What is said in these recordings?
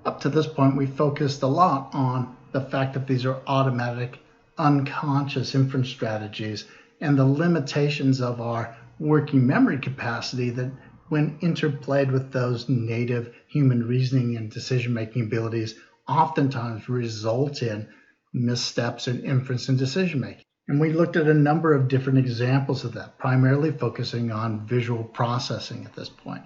Up to this point, we focused a lot on the fact that these are automatic, unconscious inference strategies and the limitations of our working memory capacity that, when interplayed with those native human reasoning and decision-making abilities, oftentimes result in missteps in inference and decision-making. And we looked at a number of different examples of that, primarily focusing on visual processing at this point.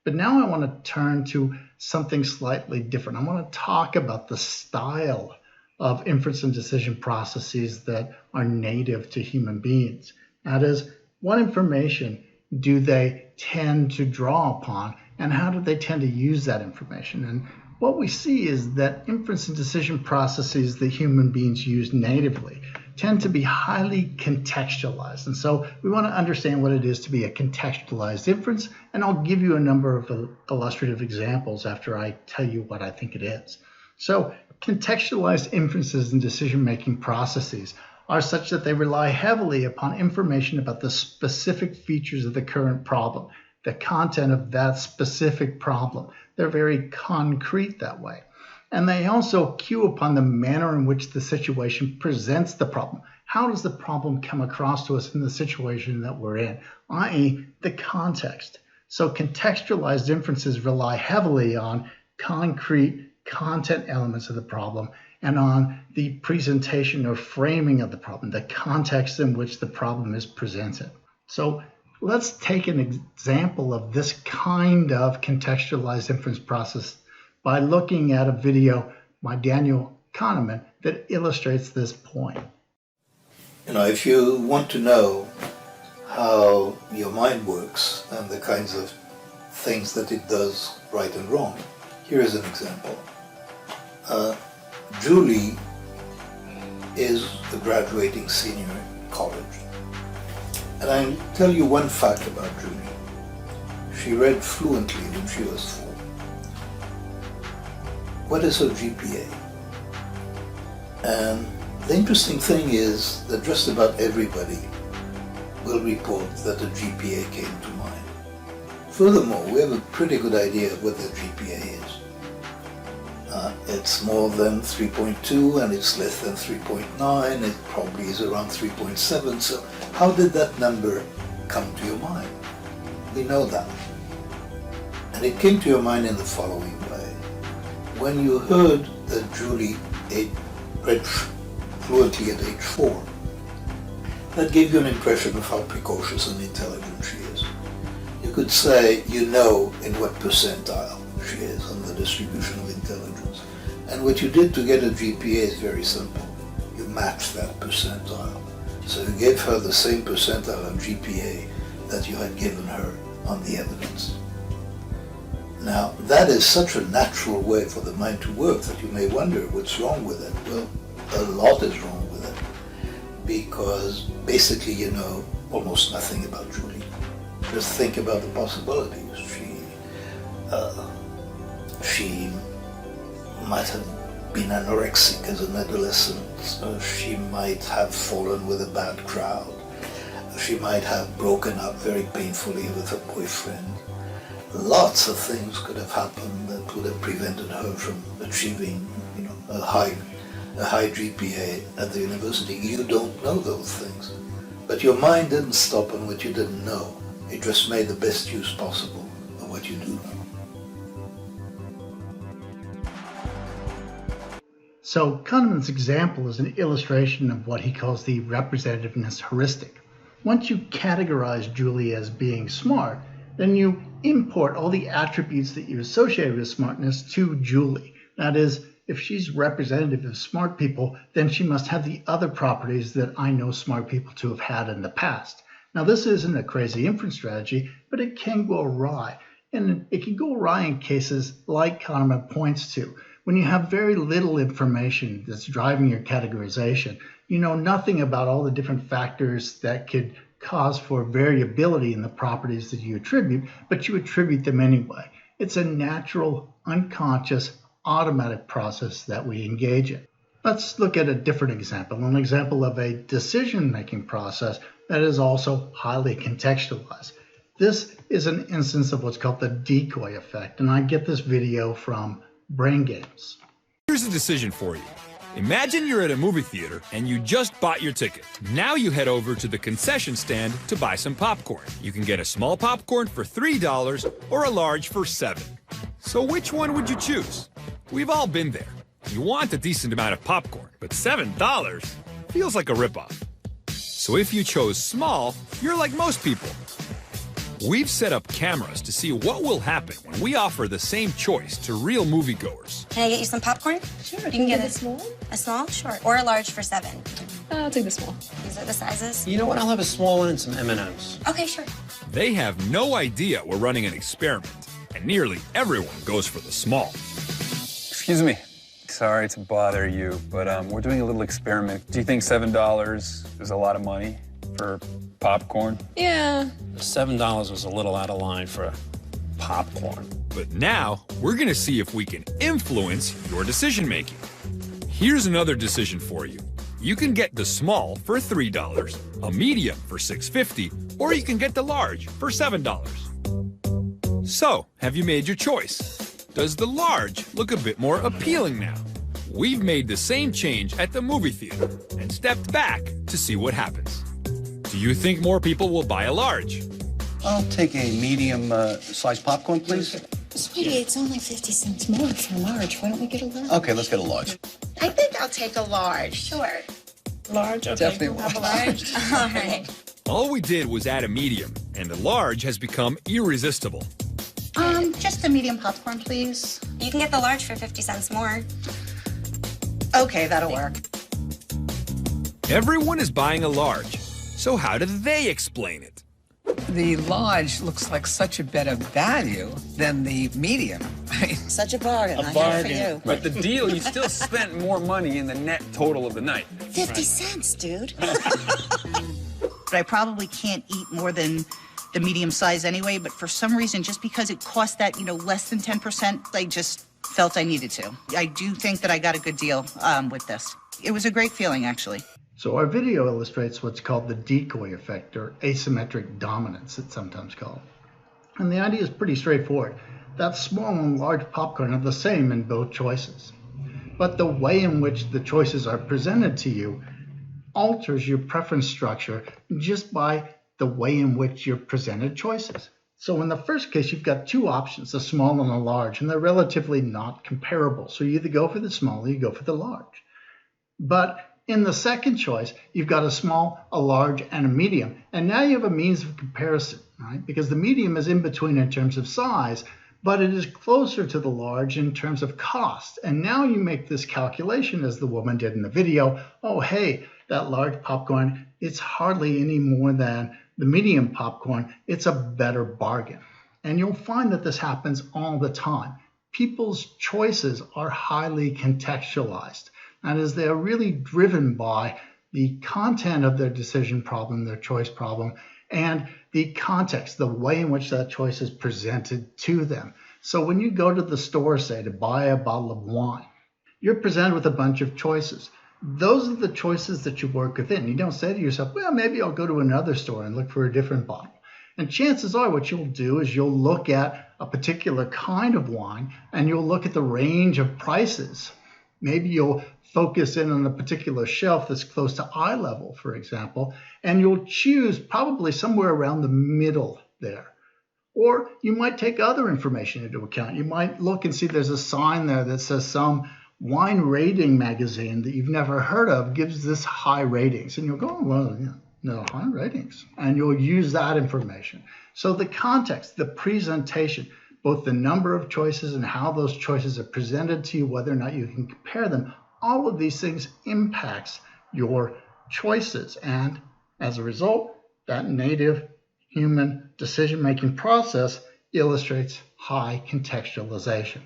But now I want to turn to something slightly different. I want to talk about the style of inference and decision processes that are native to human beings. That is, what information do they tend to draw upon, and how do they tend to use that information? And what we see is that inference and decision processes that human beings use natively tend to be highly contextualized. And so we want to understand what it is to be a contextualized inference, and I'll give you a number of illustrative examples after I tell you what I think it is. So contextualized inferences and decision-making processes are such that they rely heavily upon information about the specific features of the current problem, the content of that specific problem. They're very concrete that way. And they also cue upon the manner in which the situation presents the problem. How does the problem come across to us in the situation that we're in, i.e. the context? So contextualized inferences rely heavily on concrete content elements of the problem and on the presentation or framing of the problem, the context in which the problem is presented. So let's take an example of this kind of contextualized inference process by looking at a video by Daniel Kahneman that illustrates this point. If you want to know how your mind works and the kinds of things that it does right and wrong, here is an example. Julie is a graduating senior in college. And I'll tell you one fact about Julie. She read fluently when she was 4. What is her GPA? And the interesting thing is that just about everybody will report that a GPA came to mind. Furthermore, we have a pretty good idea of what the GPA is. It's more than 3.2 and it's less than 3.9. It probably is around 3.7. So how did that number come to your mind? We know that. And it came to your mind in the following way. When you heard that Julie read fluently at age 4, that gave you an impression of how precocious and intelligent she is. You could say you know in what percentile she is on the distribution of intelligence. And what you did to get a GPA is very simple. You matched that percentile. So you gave her the same percentile of GPA that you had given her on the evidence. Now, that is such a natural way for the mind to work that you may wonder what's wrong with it. Well, a lot is wrong with it, because basically you know almost nothing about Julie. Just think about the possibilities. She might have been anorexic as an adolescent. She might have fallen with a bad crowd. She might have broken up very painfully with her boyfriend. Lots of things could have happened that would have prevented her from achieving, a high GPA at the university. You don't know those things. But your mind didn't stop on what you didn't know. It just made the best use possible of what you do know. So Kahneman's example is an illustration of what he calls the representativeness heuristic. Once you categorize Julie as being smart, then you import all the attributes that you associate with smartness to Julie. That is, if she's representative of smart people, then she must have the other properties that I know smart people to have had in the past. Now, this isn't a crazy inference strategy, but it can go awry. And it can go awry in cases like Kahneman points to. When you have very little information that's driving your categorization, you know nothing about all the different factors that could cause for variability in the properties that you attribute, but you attribute them anyway. It's a natural, unconscious, automatic process that we engage in. Let's look at a different example, an example of a decision-making process that is also highly contextualized. This is an instance of what's called the decoy effect, and I get this video from brain games. Here's a decision for you. Imagine you're at a movie theater and you just bought your ticket. Now you head over to the concession stand to buy some popcorn. You can get a small popcorn for $3 or a large for $7. So which one would you choose? We've all been there. You want a decent amount of popcorn, but $7 feels like a ripoff. So if you chose small, you're like most people. We've set up cameras to see what will happen when we offer the same choice to real moviegoers. Can I get you some popcorn? Sure. You can get a small? A small? Sure. Or a large for $7. I'll take the small. These are the sizes. You know what? I'll have a small one and some M&Ms. Okay, sure. They have no idea we're running an experiment, and nearly everyone goes for the small. Excuse me. Sorry to bother you, but we're doing a little experiment. Do you think $7 is a lot of money for popcorn? Yeah. $7 was a little out of line for popcorn. But now, we're gonna see if we can influence your decision-making. Here's another decision for you. You can get the small for $3, a medium for $6.50, or you can get the large for $7. So, have you made your choice? Does the large look a bit more appealing now? We've made the same change at the movie theater and stepped back to see what happens. Do you think more people will buy a large? I'll take a medium sized popcorn, please. Sweetie, it's only 50 cents more for a large. Why don't we get a large? Okay, let's get a large. I think I'll take a large. Sure. Large? Okay. Definitely We'll have a large. large. All right. All we did was add a medium, and the large has become irresistible. Just a medium popcorn, please. You can get the large for 50 cents more. Okay, that'll work. Everyone is buying a large, so how do they explain it? The large looks like such a better value than the medium. Such a bargain. A bargain. But the deal, you still spent more money in the net total of the night. 50 cents, dude. But I probably can't eat more than the medium size anyway, but for some reason, just because it cost that, less than 10%, I just felt I needed to. I do think that I got a good deal with this. It was a great feeling, actually. So our video illustrates what's called the decoy effect, or asymmetric dominance, it's sometimes called. And the idea is pretty straightforward. That small and large popcorn are the same in both choices. But the way in which the choices are presented to you alters your preference structure just by the way in which you're presented choices. So in the first case, you've got two options, a small and a large, and they're relatively not comparable. So you either go for the small or you go for the large. But in the second choice, you've got a small, a large, and a medium. And now you have a means of comparison, right? Because the medium is in between in terms of size, but it is closer to the large in terms of cost. And now you make this calculation, as the woman did in the video. Oh, hey, that large popcorn, it's hardly any more than the medium popcorn. It's a better bargain. And you'll find that this happens all the time. People's choices are highly contextualized. That is, they're really driven by the content of their decision problem, their choice problem, and the context, the way in which that choice is presented to them. So when you go to the store, say, to buy a bottle of wine, you're presented with a bunch of choices. Those are the choices that you work within. You don't say to yourself, well, maybe I'll go to another store and look for a different bottle. And chances are what you'll do is you'll look at a particular kind of wine and you'll look at the range of prices. Maybe you'll focus in on a particular shelf that's close to eye level, for example, and you'll choose probably somewhere around the middle there. Or you might take other information into account. You might look and see there's a sign there that says some wine rating magazine that you've never heard of gives this high ratings. And you'll go, oh, well, no, high ratings. And you'll use that information. So the context, the presentation, both the number of choices and how those choices are presented to you, whether or not you can compare them, all of these things impacts your choices. And as a result, that native human decision-making process illustrates high contextualization.